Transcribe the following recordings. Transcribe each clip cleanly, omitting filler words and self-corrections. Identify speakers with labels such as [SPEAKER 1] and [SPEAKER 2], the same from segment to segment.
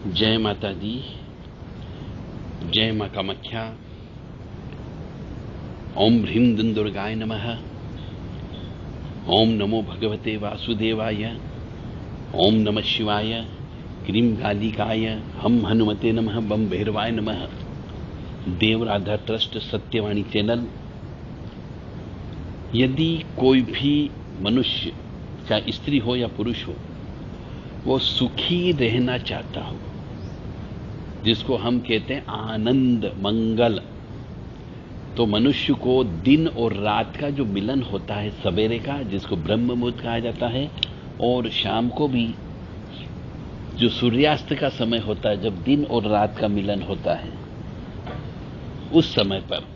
[SPEAKER 1] जय माता दी, जय मां कामाख्या। ओम ह्रीं दुं दुर्गाय नमः। ओम नमो भगवते वासुदेवाय। ओम नमः शिवाय। क्रीं कालिकाय। हम हनुमते नमः। बम भैरवाय नमः। देव राधा ट्रस्ट सत्यवाणी चैनल। यदि कोई भी मनुष्य, चाहे स्त्री हो या पुरुष हो, वो सुखी रहना चाहता हो, जिसको हम कहते हैं आनंद मंगल, तो मनुष्य को दिन और रात का जो मिलन होता है सवेरे का, जिसको ब्रह्म मुहूर्त कहा जाता है, और शाम को भी जो सूर्यास्त का समय होता है, जब दिन और रात का मिलन होता है, उस समय पर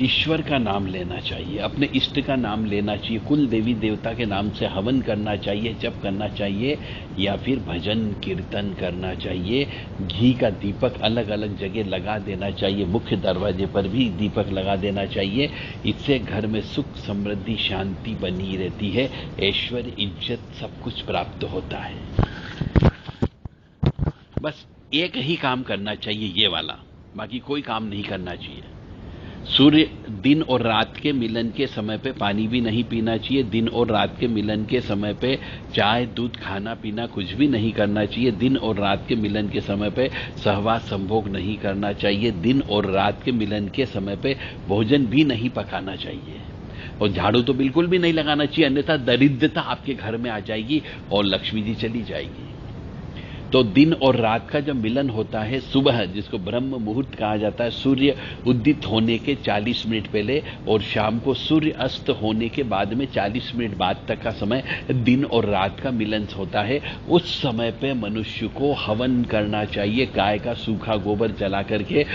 [SPEAKER 1] ईश्वर का नाम लेना चाहिए, अपने इष्ट का नाम लेना चाहिए, कुल देवी देवता के नाम से हवन करना चाहिए, जप करना चाहिए, या फिर भजन कीर्तन करना चाहिए। घी का दीपक अलग अलग जगह लगा देना चाहिए, मुख्य दरवाजे पर भी दीपक लगा देना चाहिए। इससे घर में सुख समृद्धि शांति बनी रहती है, ऐश्वर्य इज्जत सब कुछ प्राप्त होता है। बस एक ही काम करना चाहिए, ये वाला, बाकी कोई काम नहीं करना चाहिए। सूर्य दिन और रात के मिलन के समय पे पानी भी नहीं पीना चाहिए। दिन और रात के मिलन के समय पे चाय दूध खाना पीना कुछ भी नहीं करना चाहिए। दिन और रात के मिलन के समय पे सहवास संभोग नहीं करना चाहिए। दिन और रात के मिलन के समय पे भोजन भी नहीं पकाना चाहिए, और झाड़ू तो बिल्कुल भी नहीं लगाना चाहिए, अन्यथा दरिद्रता आपके घर में आ जाएगी और लक्ष्मी जी चली जाएगी। तो दिन और रात का जब मिलन होता है सुबह, जिसको ब्रह्म मुहूर्त कहा जाता है, सूर्य उदित होने के 40 मिनट पहले, और शाम को सूर्य अस्त होने के बाद में 40 मिनट बाद तक का समय दिन और रात का मिलन होता है। उस समय पे मनुष्य को हवन करना चाहिए, गाय का सूखा गोबर जला करके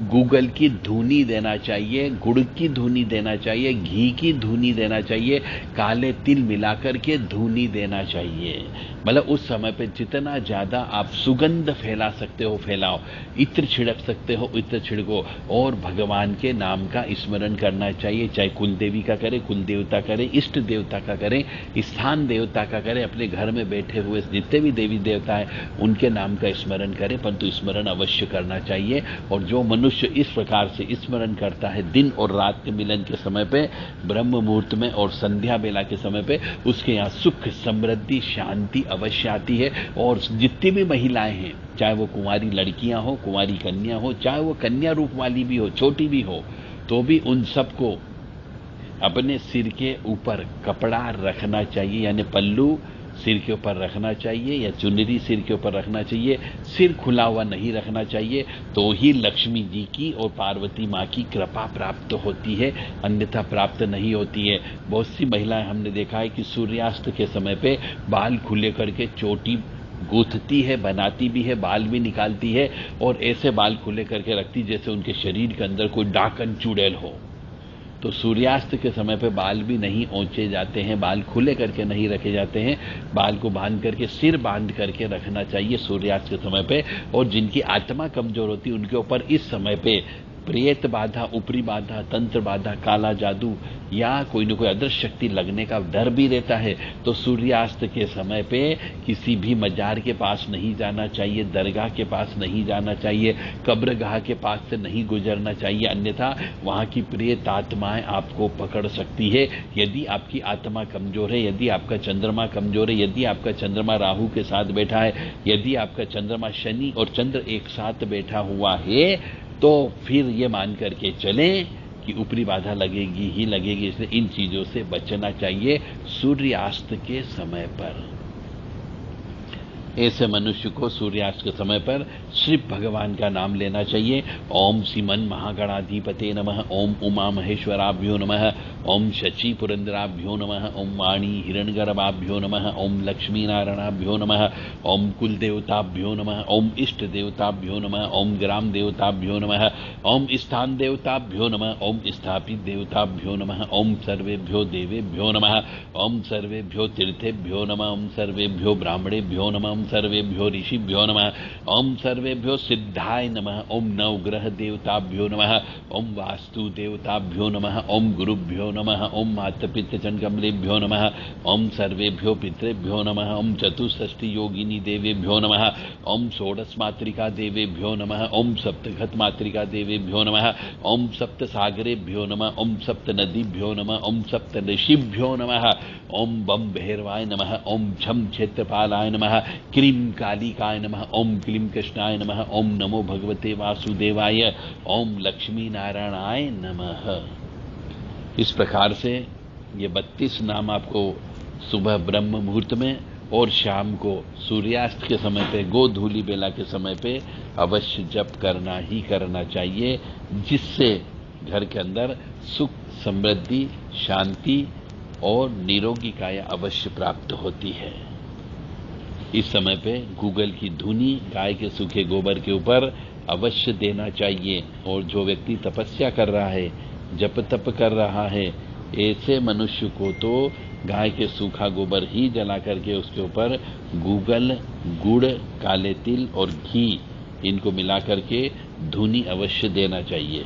[SPEAKER 1] गूगल की धूनी देना चाहिए, गुड़ की धूनी देना चाहिए, घी की धूनी देना चाहिए, काले तिल मिलाकर के धूनी देना चाहिए। मतलब उस समय पे जितना ज्यादा आप सुगंध फैला सकते हो फैलाओ, इत्र छिड़क सकते हो इत्र छिड़को, और भगवान के नाम का स्मरण करना चाहिए। चाहे कुल देवी का करें, कुल देवता करें, इष्ट देवता का करें, स्थान देवता का करें, अपने घर में बैठे हुए जितने भी देवी देवता है उनके नाम का स्मरण करें, परंतु स्मरण अवश्य करना चाहिए। और जो मनुष्य इस प्रकार से स्मरण करता है दिन और रात के मिलन के समय पे, ब्रह्म मुहूर्त में और संध्या बेला के समय पे, उसके यहाँ सुख समृद्धि शांति अवश्य आती है। और जितनी भी महिलाएं हैं, चाहे वो कुंवारी लड़कियां हो, कुंवारी कन्या हो, चाहे वो कन्या रूप वाली भी हो, छोटी भी हो, तो भी उन सबको अपने सिर के ऊपर कपड़ा रखना चाहिए, यानी पल्लू सिर के ऊपर रखना चाहिए, या चुनरी सिर के ऊपर रखना चाहिए। सिर खुला हुआ नहीं रखना चाहिए, तो ही लक्ष्मी जी की और पार्वती माँ की कृपा प्राप्त होती है, अन्यथा प्राप्त नहीं होती है। बहुत सी महिलाएं हमने देखा है कि सूर्यास्त के समय पे बाल खुले करके चोटी गूंथती है, बनाती भी है, बाल भी निकालती है, और ऐसे बाल खुले करके रखती जैसे उनके शरीर के अंदर कोई डाकन चुड़ैल हो। तो सूर्यास्त के समय पे बाल भी नहीं ओंचे जाते हैं, बाल खुले करके नहीं रखे जाते हैं, बाल को बांध करके सिर बांध करके रखना चाहिए सूर्यास्त के समय पे। और जिनकी आत्मा कमजोर होती है उनके ऊपर इस समय पे प्रेत बाधा, ऊपरी बाधा, तंत्र बाधा, काला जादू या कोई न कोई अदृश्य शक्ति लगने का डर भी रहता है, तो सूर्यास्त के समय पे किसी भी मजार के पास नहीं जाना चाहिए, दरगाह के पास नहीं जाना चाहिए, कब्रगाह के पास से नहीं गुजरना चाहिए, अन्यथा वहां की प्रेत आत्माएं आपको पकड़ सकती है। यदि आपकी आत्मा कमजोर है, यदि आपका चंद्रमा कमजोर है, यदि आपका चंद्रमा राहु के साथ बैठा है, यदि आपका चंद्रमा शनि और चंद्र एक साथ बैठा हुआ है, तो फिर ये मान करके चलें कि ऊपरी बाधा लगेगी ही लगेगी। इसलिए इन चीजों से बचना चाहिए सूर्यास्त के समय पर। ऐसे मनुष्य को सूर्यास्त के समय पर सिर्फ भगवान का नाम लेना चाहिए। ओम श्रीमन महागणाधिपते नमः, ओम उमा महेश्वराभ्यो नमः, ओम शची पुरंदराभ्यो नमः, ओम वाणी हिरण्यगर्भाभ्यो नमः, ओम लक्ष्मी नारायणाभ्यो नमः, ओम कुल देवताभ्यो नमः, ओम इष्ट देवताभ्यो नमः, ओम ग्राम देवताभ्यो नमः, ओम स्थान देवताभ्यो नमः, ओम स्थापित देवताभ्यो नमः, ओम सर्वेभ्यो देवेभ्यो नमः, ओम सर्वेभ्यो तीर्थेभ्यो नमः, ओम सर्वेभ्यो ब्राह्मणेभ्यो नमः, ओम सर्वेभ्यो ऋषिभ्यो नमः, ओम सर्वेभ्यो सिद्धाय नमः, ओम नवग्रह देवताभ्यो नमः, ओम वास्तु देवताभ्यो नमः, ओम गुरुभ्यो नमः, ओम मातपितृचंद्रकमलेभ्यो नमः, ओम सर्वेभ्यो पितृभ्यो नमः, ओम चतुष्षष्टि योगिनी देवेभ्यो नमः, ओम षोडश मातृका देवेभ्यो नमः, ओम सप्तघत मातृका देवेभ्यो नमः, ओम सप्त सागरेभ्यो नमः, ओम सप्त नदीभ्यो नमः, ओम सप्त ऋषिभ्यो नमः, ओम बम भैरवाय नमः, ओम झम क्षेत्रपालाय नमः, क्रीम कालिकाय नमः, ओम क्लीम कृष्णाय नमः, ओम नमो भगवते वासुदेवाय, ओम लक्ष्मी नारायणाय नमः। इस प्रकार से ये 32 नाम आपको सुबह ब्रह्म मुहूर्त में और शाम को सूर्यास्त के समय पे, गोधूली बेला के समय पे अवश्य जप करना ही करना चाहिए, जिससे घर के अंदर सुख, समृद्धि, शांति और निरोगी काया अवश्य प्राप्त होती है। इस समय पे गूगल की धुनी गाय के सूखे गोबर के ऊपर अवश्य देना चाहिए। और जो व्यक्ति तपस्या कर रहा है, जप तप कर रहा है, ऐसे मनुष्य को तो गाय के सूखा गोबर ही जला करके उसके ऊपर गूगल, गुड़, काले तिल और घी इनको मिला करके धुनी अवश्य देना चाहिए।